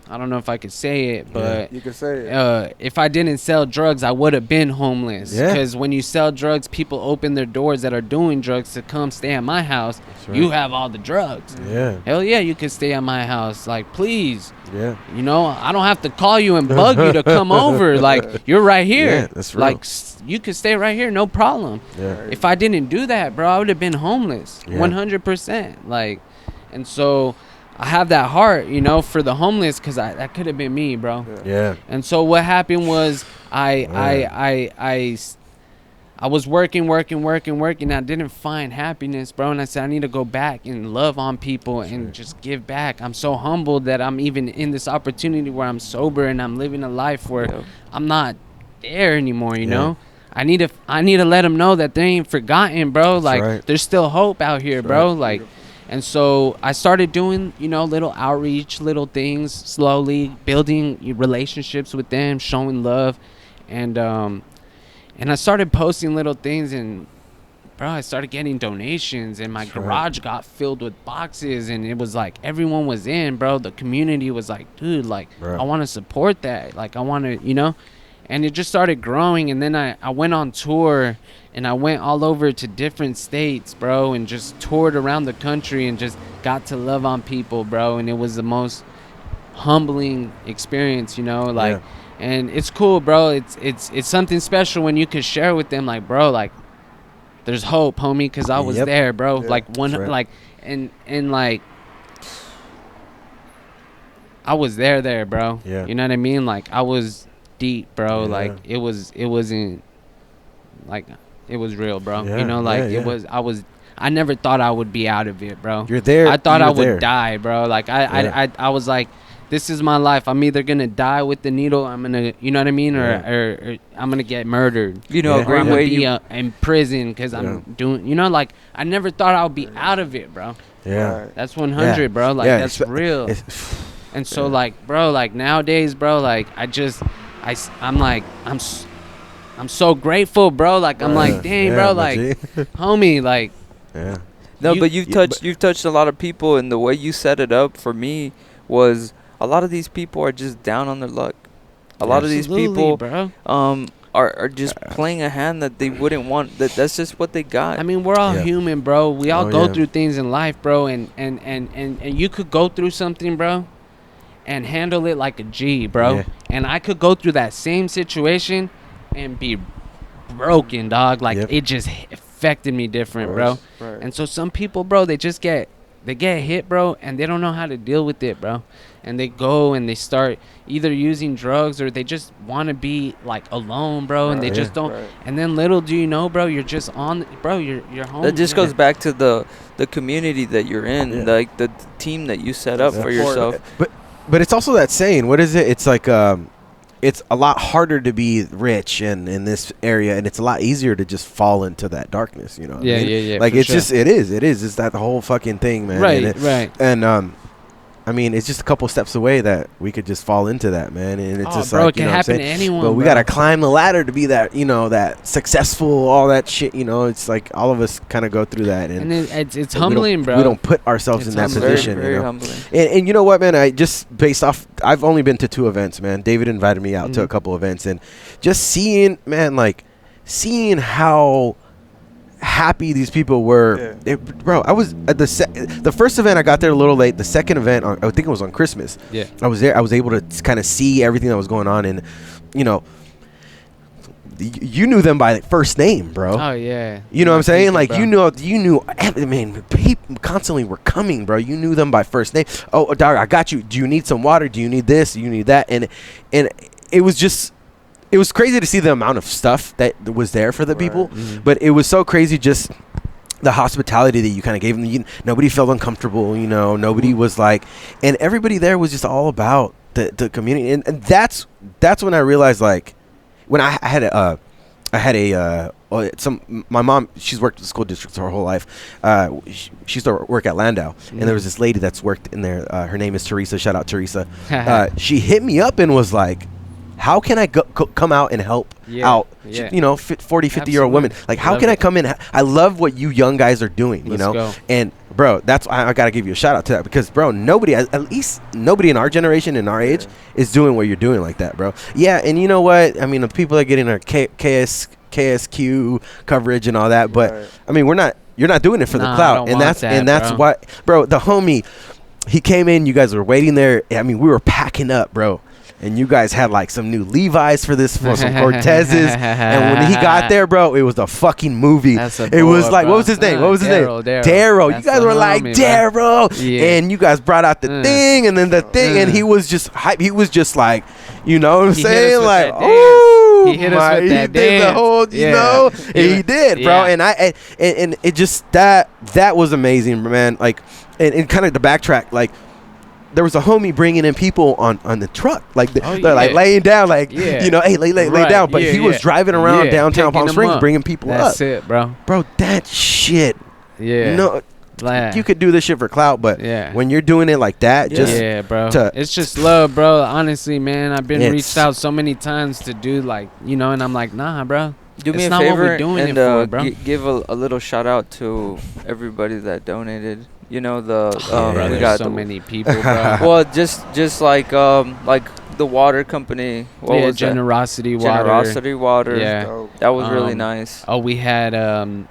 I don't know if I could say it, but you could say it. If I didn't sell drugs, I would have been homeless. Yeah. Because when you sell drugs, people open their doors that are doing drugs to come stay at my house. Right. You have all the drugs. Yeah. Hell yeah, you can stay at my house. Like, please. Yeah. I don't have to call you and bug you to come over. Like, you're right here. Yeah, that's real. Like, you could stay right here, no problem. Yeah. If I didn't do that, bro, I would have been homeless. Yeah. 100%. Like, and so I have that heart, for the homeless, because that could have been me, bro. Yeah. And so what happened was I was working. I didn't find happiness, bro. And I said, I need to go back and love on people and just give back. I'm so humbled that I'm even in this opportunity where I'm sober and I'm living a life where I'm not there anymore, you know? I need to let them know that they ain't forgotten, bro. Like, there's still hope out here, bro. Like, and so I started doing, little outreach, little things, slowly building relationships with them, showing love. And I started posting little things, and, bro, I started getting donations, and my garage got filled with boxes, and it was like everyone was in, bro. The community was like, dude, like, I want to support that. Like, I want to, and it just started growing. And then I went on tour, and I went all over to different states, bro, and just toured around the country and just got to love on people, bro. And it was the most humbling experience, like, and it's cool, bro. It's something special when you could share with them, like, bro, like, there's hope, homie, because I was there, bro. Like, like, and like, I was there, bro. Yeah. You know what I mean? Like, I was deep, bro. Like, it wasn't like, it was real, bro. I never thought I would be out of it, bro. You're there. I thought I would die, bro. Like, I was like, this is my life. I'm either gonna die with the needle, I'm gonna, you know what I mean, or I'm gonna get murdered. A great way be in prison because I'm doing, like, I never thought I would be out of it, bro. Yeah. That's 100, bro. Like, that's real. And so, like, bro, like, nowadays, bro, like, I'm so grateful, bro. Like, I'm like, dang, bro, like, homie, like. Yeah. No, but you've touched a lot of people, and the way you set it up for me was a lot of these people are just down on their luck. A lot of these people, bro, are just playing a hand that they wouldn't want. That's just what they got. I mean, we're all human, bro. We all go through things in life, bro, and you could go through something, bro, and handle it like a G, bro. And I could go through that same situation and be broken, dog. Like, it just affected me different, bro. And so some people, bro, they get hit, bro, and they don't know how to deal with it, bro. And they go and they start either using drugs, or they just want to be, like, alone, bro, and they just don't. And then little do you know, bro, you're just on, bro, you're home. That just goes back to the community that you're in, like the team that you set up for yourself. But it's also that saying, what is it? It's like it's a lot harder to be rich in this area, and it's a lot easier to just fall into that darkness, you know what I mean? Yeah, Like, it's sure. just, it is it's that whole fucking thing, man. Right. And I mean, it's just a couple steps away that we could just fall into that, man. And it's just bro, like, it can happen to anyone. But we bro. gotta climb the ladder to be that, that successful, all that shit. It's like all of us kind of go through that, and it's we humbling, bro. We don't put ourselves It's in that humbling. position, Very humbling. And you know what, man? I just based off, I've only been to 2 events, man. David invited me out to a couple events, and just seeing how happy these people were. Bro, I was at the first event. I got there a little late. The second event, I think it was on Christmas. Yeah, I was there. I was able to kind of see everything that was going on, and you knew them by first name, bro. Oh yeah. You know what I'm saying? People, Like, bro. you knew. I mean, people constantly were coming, bro. You knew them by first name. Oh, dog, I got you. Do you need some water? Do you need this? Do you need that? And it was just. It was crazy to see the amount of stuff that was there for the people, but it was so crazy just the hospitality that you kind of gave them. Nobody felt uncomfortable, nobody was like, and everybody there was just all about the community, and that's when I realized, like, when my mom, she's worked at the school district her whole life. She used to work at Landau, and there was this lady that's worked in there. Her name is Teresa. Shout out Teresa. She hit me up and was like, how can I come out and help out, 40, 50-year-old women? Like, how can I come in? I love what you young guys are doing, Let's go. And, bro, that's I got to give you a shout out to that, because, bro, nobody, at least nobody in our generation, in our age, is doing what you're doing like that, bro. Yeah, and you know what? I mean, the people that get in our KSQ coverage and all that, but, I mean, you're not doing it for the clout. And that's why, bro, the homie, he came in, you guys were waiting there. I mean, we were packing up, bro. And you guys had like some new Levi's for some Cortezes. And when he got there, bro, it was a fucking movie. It was like, what was his name? Daryl. You guys were like, Daryl. Yeah. And you guys brought out the thing, and then the thing, and he was just hype. He was just like, you know what I'm saying? Like, oh, he hit us with that dance. The whole, he did, bro. And and it just, that was amazing, man. Like, and kind of to backtrack, like, there was a homie bringing in people on the truck, like they're like laying down, like, hey, lay down. But he was driving around downtown Palm Springs, bringing people up. That's it, bro. Bro, that shit. Yeah. No, you could do this shit for clout, but when you're doing it like that, just bro. It's just love, bro. Honestly, man, I've been reached out so many times to do, like, and I'm like, nah, bro. Do me a favor and give a little shout out to everybody that donated. We got so many people, bro. Well, just like the water company. What was Generosity that? Water. Generosity Water. Yeah, that was really nice. Oh, we had the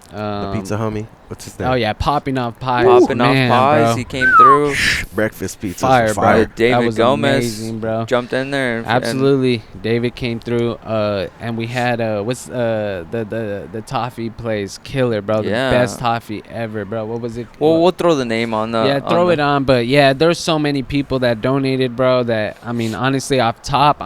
pizza homie. What's his name? Oh yeah, Popping Off Pies. Popping Off Pies. Bro. He came through. Breakfast pizza. Fire, bro. David Gomez, amazing, bro. Jumped in there. Absolutely, David came through. And we had the toffee place, killer, bro. The best toffee ever, bro. What was it? Well, we'll throw the name on the. Yeah, throw it on. But yeah, there's so many people that donated, bro. That, I mean, honestly, off top,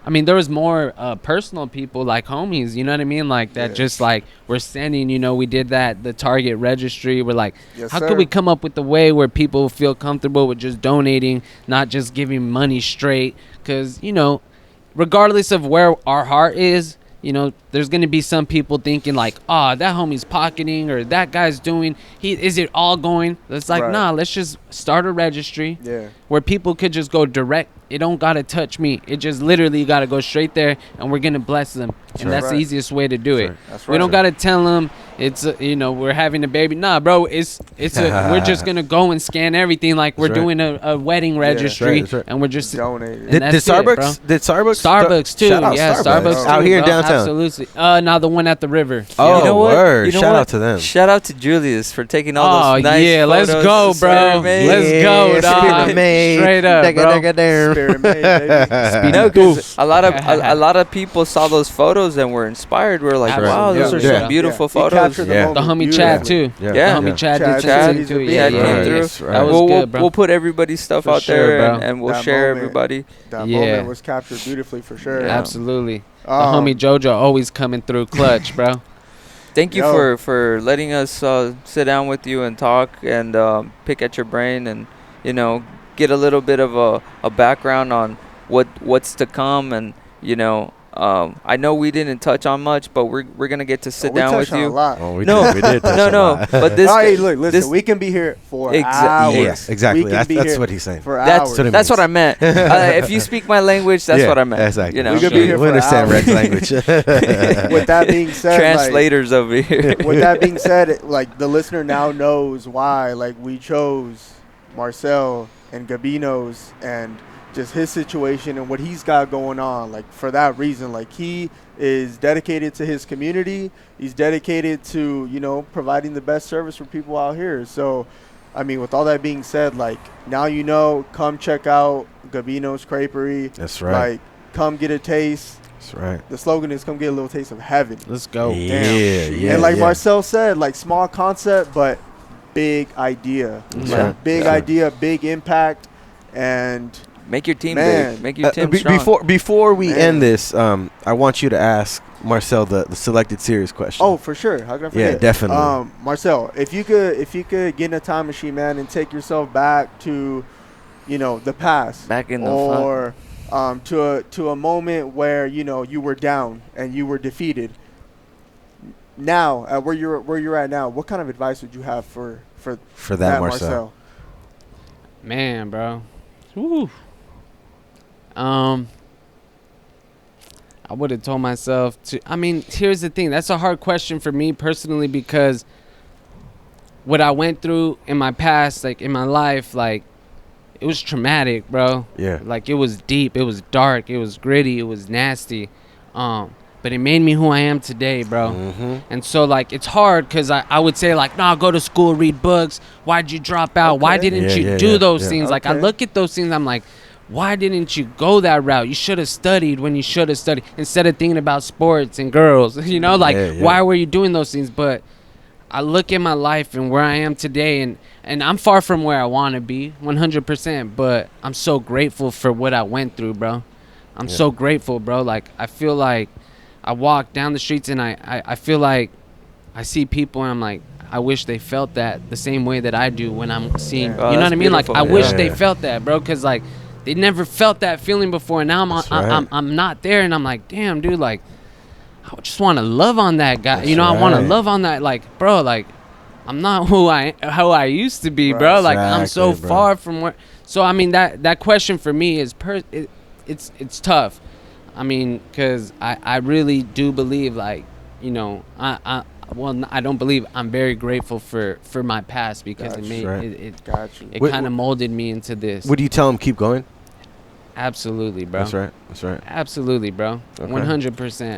there was more personal people, like homies, you know what I mean? Like that, just like we're sending, we did the Target registry. We're like, how could we come up with the way where people feel comfortable with just donating, not just giving money straight? Because, regardless of where our heart is, there's going to be some people thinking like, that homie's pocketing, or that guy's doing, is it all going? It's like, nah, let's just start a registry where people could just go direct. It don't got to touch me. It just literally got to go straight there, and we're going to bless them. That's the easiest way to do it. We don't got to tell them it's, we're having a baby. Nah, bro, we're just going to go and scan everything like we're doing a wedding registry, and we're just donating. Did Starbucks too. Shout out Starbucks out too, here in bro. downtown. Absolutely. Now the one at the river. Oh, you know what? word. Shout out to them. Shout out to Julius for taking all those nice photos. Let's go, bro. Let's go, dog. Straight up, bro. No, because a lot of people saw those photos and were inspired. We're like, wow, those are some beautiful photos. The homie Chad too. Yeah, the homie Chad did too. Yeah, came through. That was good, bro. We'll put everybody's stuff out there, and we'll share everybody. That moment was captured beautifully for sure. Absolutely. The homie JoJo always coming through clutch, bro. Thank you for letting us sit down with you and talk and pick at your brain and get a little bit of a background on what's to come and You know, I know we didn't touch on much, but we're gonna get to sit down with on you. A lot. Oh, we No, did. We did touch no, a no. lot. But this, All right, look, listen. this, We can be here for hours. Yes, exactly. We can be That's here what he's saying. for that's hours. what it that's what I means. meant. If you speak my language, that's what I meant. Exactly. You know, We could be here we for understand hours. Red's language. With that being said, translators over here. with that being said, like the listener now knows why like we chose Marcel and Gabino's and just his situation and what he's got going on. Like for that reason, like he is dedicated to his community. He's dedicated to, you know, providing the best service for people out here. So, I mean, with all that being said, like now you know, come check out Gabino's Creperie. That's right. Like come get a taste. That's right. The slogan is "Come get a little taste of heaven." Let's go. Yeah. And like yeah. Marcel said, like small concept, but big idea. That's Like, right. big Yeah. idea, big impact, and Make your team Man. big. Make your team strong. Before we Man. end this, I want you to ask Marcel the selected series question. oh, for sure. How can I forget? Yeah, definitely. Marcel, if you could get in a time machine, man, and take yourself back to, you know, the past, Back in the or to a moment where you know you were down and you were defeated. Now, where you're at now, what kind of advice would you have for that Marcel. Man, bro. Woo. I would have told myself to. I mean, here's the thing. That's a hard question for me personally because what I went through in my past, like in my life, like it was traumatic, bro. Yeah. Like it was deep, it was dark, it was gritty, it was nasty. But it made me who I am today, bro. Mm-hmm. And so, like, it's hard because I would say, like, nah, go to school, read books. Why'd you drop out? Why Okay. didn't Yeah, you do those yeah. things? Like, I Okay. look at those things, I'm like, why didn't you go that route? You should have studied when you should have studied instead of thinking about sports and girls. You know, like, Yeah. why were you doing those things? But I look at my life and where I am today, and I'm far from where I want to be, 100%. But I'm so grateful for what I went through, bro. I'm so grateful, bro. Like, I feel like I walk down the streets and I feel like I see people and I'm like, I wish they felt that the same way that I do when I'm seeing, Yeah. Oh, you know what I that's mean? Like, beautiful. I wish Yeah. they felt that, bro, because, like, they never felt that feeling before. And now That's right. I'm not there, and I'm like, damn, dude, like, I just want to love on that guy. That's you know, I want to right. love on that, like, bro, like, I'm not how I used to be, bro. Like, I'm so Exactly, bro. far from where. So, I mean, that question for me is it's tough. I mean, because I really do believe, like, you know, I don't believe. I'm very grateful for my past because Gotcha. it made Right. it Got you. it Wait, kind of molded me into this. Would you tell him keep going? Absolutely, bro. That's right. That's right. Absolutely, bro. Okay. 100%,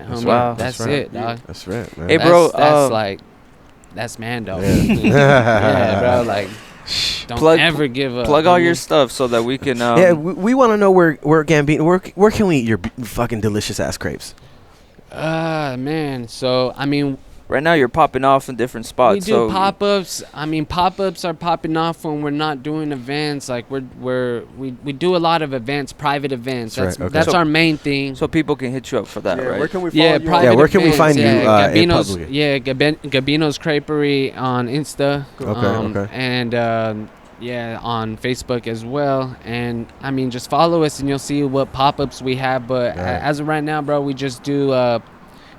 That's homie. right. That's That's right. it, dog. That's right, man. Hey, bro, That's like, that's man, dog. Yeah. Yeah, bro. Like, don't Plug- ever give up. Plug all homie. your stuff so that we can. Yeah, we want to know where Gambino, where can we eat your fucking delicious ass crepes? Man. So, I mean, right now you're popping off in different spots. we do so pop-ups. I mean, pop-ups are popping off when we're not doing events. Like, we do a lot of events, private events. That's right, okay. That's So- our main thing. so people can hit you up for that, Yeah, right? where can we follow Yeah, you? private Yeah, where can we events, find you, yeah, in Gabino's, public? yeah, Gabino's Creperie on Insta. Okay. And yeah, on Facebook as well. And I mean, just follow us and you'll see what pop-ups we have. But Right. as of right now, bro, we just do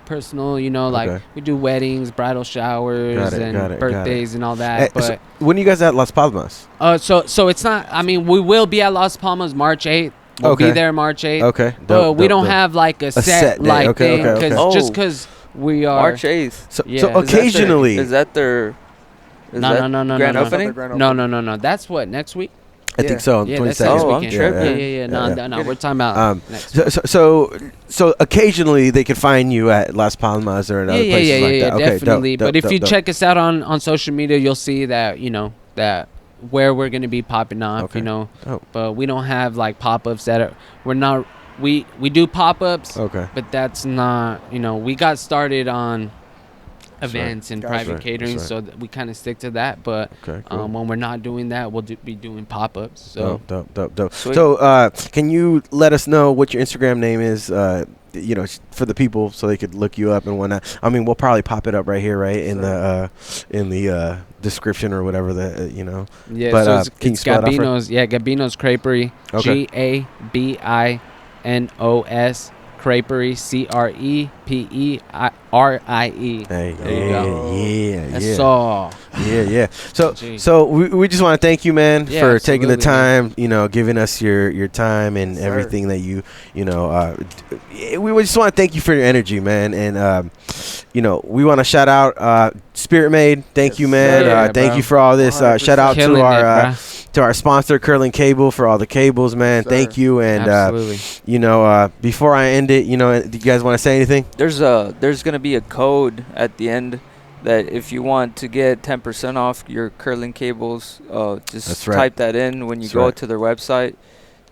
personal, you know, like Okay. we do weddings, bridal showers, Got and it. birthdays and all Hey, that. so when are you guys at Las Palmas? So it's not. I mean, we will be at Las Palmas March 8th. We'll Okay. be there March 8th. Okay. But we don't have like a set set day. like Okay, thing, okay, cause, okay. just Oh. because we are. March 8th. So, Yeah. so Is that occasionally, Is that their? Is No, that no, no, no, grand no, no. opening? No. That's what, next week? I think so. Yeah, 22nd. that's next Oh, I'm weekend. tripping. Yeah. No, Yeah. no, we're talking about next week. So occasionally they could find you at Las Palmas or in other places like that. Okay, definitely. dope, But if dope, you dope. check us out on social media, you'll see that, you know, that where we're going to be popping off, Okay. you know. Dope. But we don't have like pop-ups that are, we're not, we do pop-ups, Okay. but that's not, you know, we got started on That's right. events and Gotcha. private That's right. catering, That's so that we kind of stick to that. But Okay. Cool. when we're not doing that, we'll be doing pop-ups. So Dope. Sweet. So, can you let us know what your Instagram name is? You know, for the people, so they could look you up and whatnot. I mean, we'll probably pop it up right here, right in the description or whatever that you know. yeah, But, so can you it's spell it out for- Gabino's. Yeah, Gabino's Creperie. Okay. Gabinos Creperie. Creperie, Creperie. Hey, There you go. yeah. That's all. Yeah. So Gee. we just want to thank you, man, Yeah, for taking the absolutely, time, giving us your time and Yes, sir. everything that we just want to thank you for your energy, man. And we want to shout out Spirit Made. Thank Yes, you, man. sir. Thank Yeah, you for all this. 100%. Shout out Killing to our sponsor, Curling Cable, for all the cables, man. Sir. Thank you. And Absolutely. before I end it, do you guys want to say anything? There's gonna be a code at the end that if you want to get 10% off your curling cables, just That's right. type that in when you That's go right. to their website.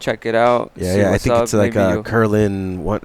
Check it out. see Yeah. I what's think up. it's like Maybe a you'll- curling one.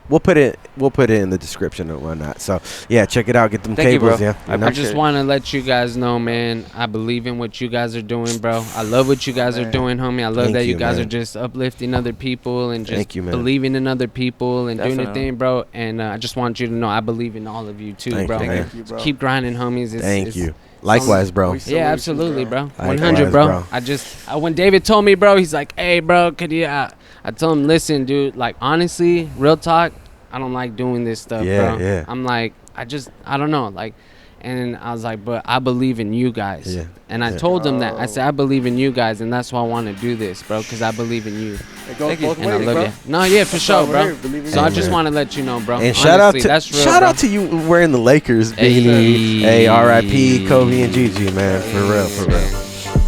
We'll put it in the description and whatnot. So yeah, check it out. Get them Thank you, cables. bro. Yeah. I I appreciate just it. want to let you guys know, man, I believe in what you guys are doing, bro. I love what you guys are Man. doing, homie. I love Thank that you you, guys man. are just uplifting other people and just Thank you, man. believing in other people and doing your Definitely. thing, bro. And I just want you to know I believe in all of you, too, Thank bro. you, man. Thank you, bro. Keep grinding, homies. Thank you. Likewise, bro. We salute Yeah, you, absolutely, bro. Likewise, 100, bro. bro. When David told me, bro, he's like, hey, bro, could you, I told him, listen, dude, like, honestly, real talk, I don't like doing this stuff, Yeah, bro. yeah. I'm like, I don't know, like, and I was like, but I believe in you guys. Yeah. And I Yeah. told him that. I Oh. said, I believe in you guys, and that's why I want to do this, bro, because I believe in you. It goes Thank you. both And I ways, love bro. you. No, yeah, for That's sure, why we're bro. here, believe in So you. I just man. want to let you know, bro. And shout Honestly, out that's real, shout bro. out to you wearing the Lakers Hey. beanie. Hey, R.I.P. Kobe and Gigi, man. For real.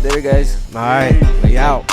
Later, guys. All right, we out.